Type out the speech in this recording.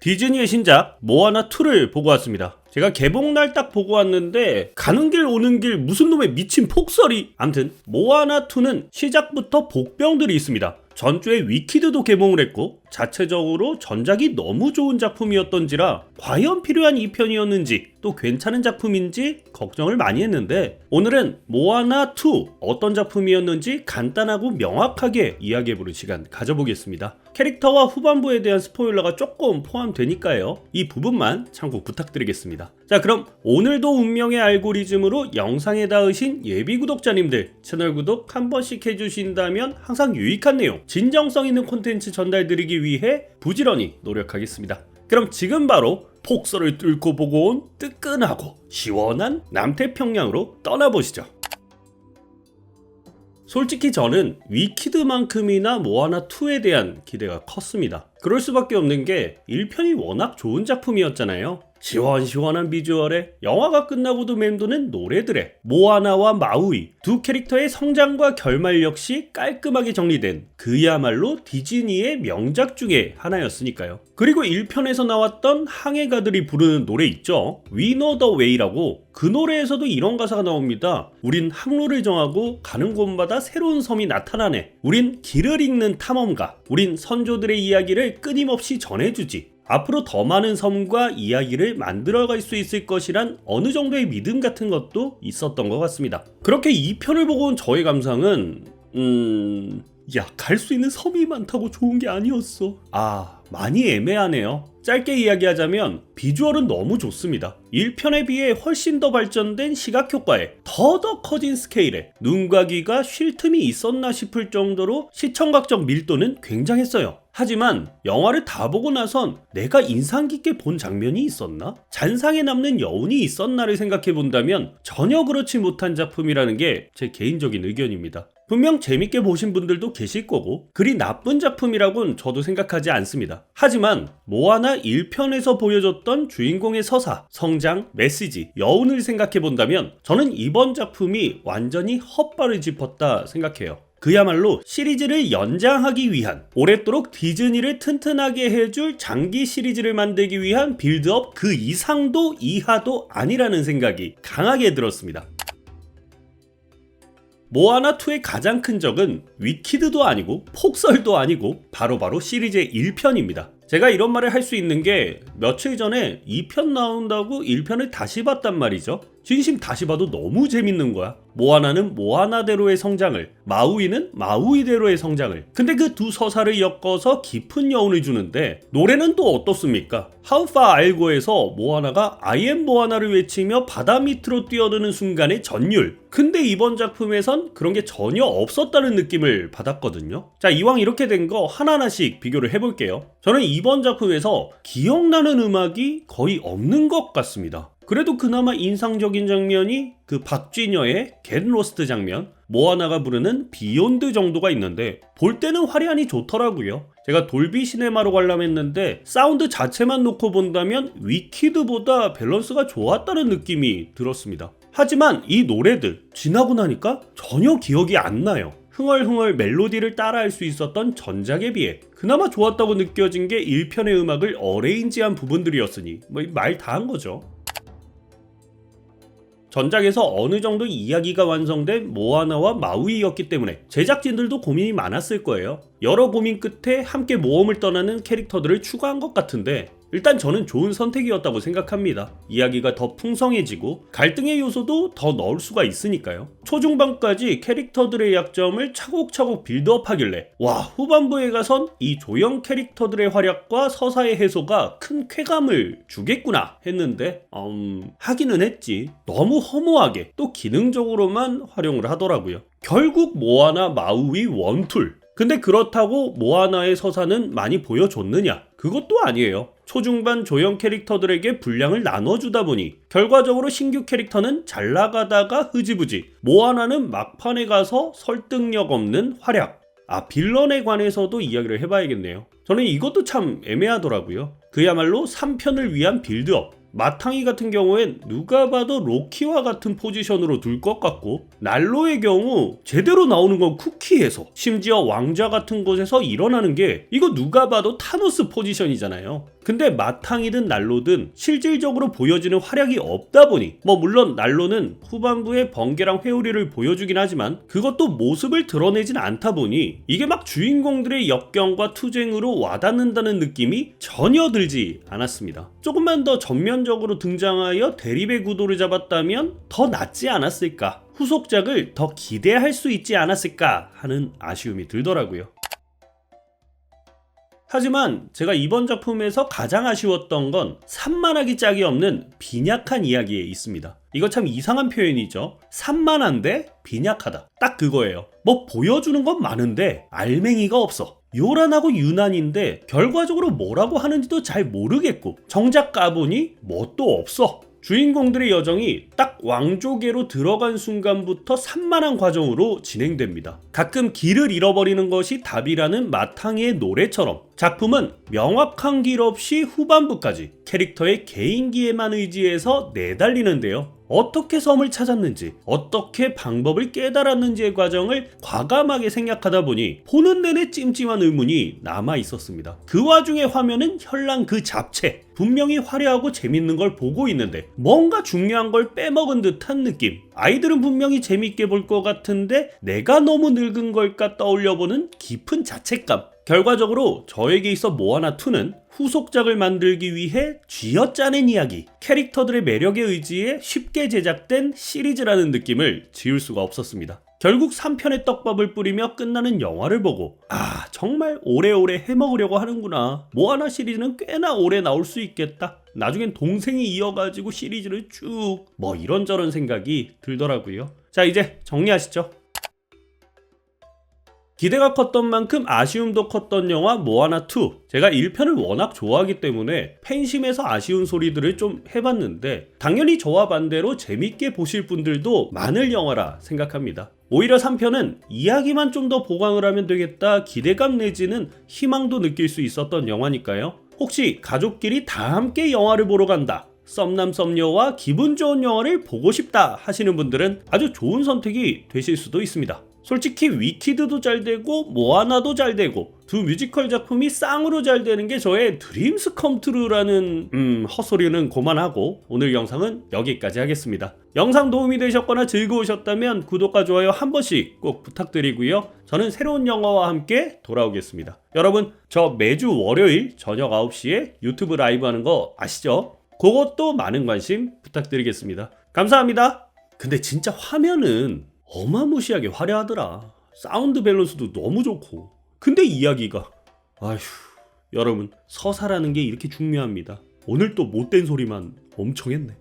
디즈니의 신작 모아나2를 보고 왔습니다. 제가 개봉날 딱 보고 왔는데 가는 길 오는 길 무슨 놈의 미친 폭설이. 암튼 모아나2는 시작부터 복병들이 있습니다. 전주에 위키드도 개봉을 했고 자체적으로 전작이 너무 좋은 작품이었던지라 과연 필요한 2편이었는지 또 괜찮은 작품인지 걱정을 많이 했는데, 오늘은 모아나2 어떤 작품이었는지 간단하고 명확하게 이야기해보는 시간 가져보겠습니다. 캐릭터와 후반부에 대한 스포일러가 조금 포함되니까요, 이 부분만 참고 부탁드리겠습니다. 자, 그럼 오늘도 운명의 알고리즘으로 영상에 닿으신 예비 구독자님들 채널 구독 한 번씩 해주신다면 항상 유익한 내용, 진정성 있는 콘텐츠 전달드리기 위해 부지런히 노력하겠습니다. 그럼 지금 바로 폭설을 뚫고 보고 온 뜨끈하고 시원한 남태평양으로 떠나보시죠. 솔직히 저는 위키드만큼이나 모아나2에 대한 기대가 컸습니다. 그럴 수밖에 없는 게 1편이 워낙 좋은 작품이었잖아요. 시원시원한 비주얼에 영화가 끝나고도 맴도는 노래들에 모아나와 마우이 두 캐릭터의 성장과 결말 역시 깔끔하게 정리된 그야말로 디즈니의 명작 중에 하나였으니까요. 그리고 1편에서 나왔던 항해가들이 부르는 노래 있죠. We Know The Way라고. 그 노래에서도 이런 가사가 나옵니다. 우린 항로를 정하고 가는 곳마다 새로운 섬이 나타나네. 우린 길을 읽는 탐험가. 우린 선조들의 이야기를 끊임없이 전해주지. 앞으로 더 많은 섬과 이야기를 만들어갈 수 있을 것이란 어느 정도의 믿음 같은 것도 있었던 것 같습니다. 그렇게 2편을 보고 온 저의 감상은 갈 수 있는 섬이 많다고 좋은 게 아니었어. 많이 애매하네요. 짧게 이야기하자면 비주얼은 너무 좋습니다. 1편에 비해 훨씬 더 발전된 시각효과에 더더 커진 스케일에 눈과 귀가 쉴 틈이 있었나 싶을 정도로 시청각적 밀도는 굉장했어요. 하지만 영화를 다 보고 나선 내가 인상 깊게 본 장면이 있었나? 잔상에 남는 여운이 있었나를 생각해 본다면 전혀 그렇지 못한 작품이라는 게 제 개인적인 의견입니다. 분명 재밌게 보신 분들도 계실 거고 그리 나쁜 작품이라고는 저도 생각하지 않습니다. 하지만 모아나 1편에서 보여줬던 주인공의 서사, 성장, 메시지, 여운을 생각해 본다면 저는 이번 작품이 완전히 헛발을 짚었다 생각해요. 그야말로 시리즈를 연장하기 위한, 오랫도록 디즈니를 튼튼하게 해줄 장기 시리즈를 만들기 위한 빌드업 그 이상도 이하도 아니라는 생각이 강하게 들었습니다. 모아나2의 가장 큰 적은 위키드도 아니고 폭설도 아니고 바로 시리즈의 1편입니다. 제가 이런 말을 할 수 있는 게 며칠 전에 2편 나온다고 1편을 다시 봤단 말이죠. 진심 다시 봐도 너무 재밌는 거야. 모아나는 모아나대로의 성장을, 마우이는 마우이대로의 성장을. 근데 그 두 서사를 엮어서 깊은 여운을 주는데 노래는 또 어떻습니까? How Far I'll Go에서 모아나가 I am 모아나를 외치며 바다 밑으로 뛰어드는 순간의 전율. 근데 이번 작품에선 그런 게 전혀 없었다는 느낌을 받았거든요. 자, 이왕 이렇게 된 거 하나하나씩 비교를 해볼게요. 저는 이번 작품에서 기억나는 음악이 거의 없는 것 같습니다. 그래도 그나마 인상적인 장면이 그 박쥐녀의 Get Lost 장면, 모아나가 부르는 비욘드 정도가 있는데 볼 때는 화려하니 좋더라고요. 제가 돌비 시네마로 관람 했는데 사운드 자체만 놓고 본다면 위키드보다 밸런스가 좋았다는 느낌이 들었습니다. 하지만 이 노래들 지나고 나니까 전혀 기억이 안 나요. 흥얼흥얼 멜로디를 따라할 수 있었던 전작에 비해 그나마 좋았다고 느껴진 게 1편의 음악을 어레인지한 부분들이었으니 말 다 한 거죠. 전작에서 어느 정도 이야기가 완성된 모아나와 마우이였기 때문에 제작진들도 고민이 많았을 거예요. 여러 고민 끝에 함께 모험을 떠나는 캐릭터들을 추가한 것 같은데 일단 저는 좋은 선택이었다고 생각합니다. 이야기가 더 풍성해지고 갈등의 요소도 더 넣을 수가 있으니까요. 초중반까지 캐릭터들의 약점을 차곡차곡 빌드업하길래 후반부에 가선 이 조형 캐릭터들의 활약과 서사의 해소가 큰 쾌감을 주겠구나 했는데 하기는 했지. 너무 허무하게 또 기능적으로만 활용을 하더라고요. 결국 모아나 마우이 원툴. 근데 그렇다고 모아나의 서사는 많이 보여줬느냐? 그것도 아니에요. 초중반 조형 캐릭터들에게 분량을 나눠주다 보니 결과적으로 신규 캐릭터는 잘 나가다가 흐지부지, 모아나는 막판에 가서 설득력 없는 활약. 빌런에 관해서도 이야기를 해봐야겠네요. 저는 이것도 참 애매하더라고요. 그야말로 3편을 위한 빌드업, 마탕이 같은 경우엔 누가 봐도 로키와 같은 포지션으로 둘 것 같고, 날로의 경우 제대로 나오는 건 쿠키에서, 심지어 왕좌 같은 곳에서 일어나는 게 이거 누가 봐도 타노스 포지션이잖아요. 근데 마탕이든 날로든 실질적으로 보여지는 활약이 없다 보니, 물론 날로는 후반부에 번개랑 회오리를 보여주긴 하지만 그것도 모습을 드러내진 않다 보니 이게 막 주인공들의 역경과 투쟁으로 와닿는다는 느낌이 전혀 들지 않았습니다. 조금만 더 전면적으로 등장하여 대립의 구도를 잡았다면 더 낫지 않았을까, 후속작을 더 기대할 수 있지 않았을까 하는 아쉬움이 들더라고요. 하지만 제가 이번 작품에서 가장 아쉬웠던 건 산만하기 짝이 없는 빈약한 이야기에 있습니다. 이거 참 이상한 표현이죠. 산만한데 빈약하다. 딱 그거예요. 보여주는 건 많은데 알맹이가 없어. 요란하고 유난인데 결과적으로 뭐라고 하는지도 잘 모르겠고, 정작 까보니 뭣도 없어. 주인공들의 여정이 딱 왕조계로 들어간 순간부터 산만한 과정으로 진행됩니다. 가끔 길을 잃어버리는 것이 답이라는 마탕의 노래처럼 작품은 명확한 길 없이 후반부까지 캐릭터의 개인기에만 의지해서 내달리는데요. 어떻게 섬을 찾았는지, 어떻게 방법을 깨달았는지의 과정을 과감하게 생략하다 보니 보는 내내 찜찜한 의문이 남아 있었습니다. 그 와중에 화면은 현랑 그 잡채. 분명히 화려하고 재밌는 걸 보고 있는데 뭔가 중요한 걸 빼먹은 듯한 느낌. 아이들은 분명히 재밌게 볼 것 같은데 내가 너무 늙은 걸까 떠올려보는 깊은 자책감. 결과적으로 저에게 있어 모아나2는 후속작을 만들기 위해 쥐어짜낸 이야기, 캐릭터들의 매력에 의지해 쉽게 제작된 시리즈라는 느낌을 지울 수가 없었습니다. 결국 3편의 떡밥을 뿌리며 끝나는 영화를 보고 정말 오래오래 해먹으려고 하는구나. 모아나 시리즈는 꽤나 오래 나올 수 있겠다. 나중엔 동생이 이어가지고 시리즈를 쭉 이런저런 생각이 들더라고요. 자, 이제 정리하시죠. 기대가 컸던 만큼 아쉬움도 컸던 영화 모아나2. 제가 1편을 워낙 좋아하기 때문에 팬심에서 아쉬운 소리들을 좀 해봤는데 당연히 저와 반대로 재밌게 보실 분들도 많을 영화라 생각합니다. 오히려 3편은 이야기만 좀 더 보강을 하면 되겠다 기대감 내지는 희망도 느낄 수 있었던 영화니까요. 혹시 가족끼리 다 함께 영화를 보러 간다, 썸남 썸녀와 기분 좋은 영화를 보고 싶다 하시는 분들은 아주 좋은 선택이 되실 수도 있습니다. 솔직히 위키드도 잘 되고 모아나도 잘 되고 두 뮤지컬 작품이 쌍으로 잘 되는 게 저의 드림스 컴트루라는 헛소리는 그만하고 오늘 영상은 여기까지 하겠습니다. 영상 도움이 되셨거나 즐거우셨다면 구독과 좋아요 한 번씩 꼭 부탁드리고요. 저는 새로운 영화와 함께 돌아오겠습니다. 여러분, 저 매주 월요일 저녁 9시에 유튜브 라이브 하는 거 아시죠? 그것도 많은 관심 부탁드리겠습니다. 감사합니다. 근데 진짜 화면은 어마무시하게 화려하더라. 사운드 밸런스도 너무 좋고. 근데 이야기가 여러분, 서사라는 게 이렇게 중요합니다. 오늘 또 못된 소리만 엄청 했네.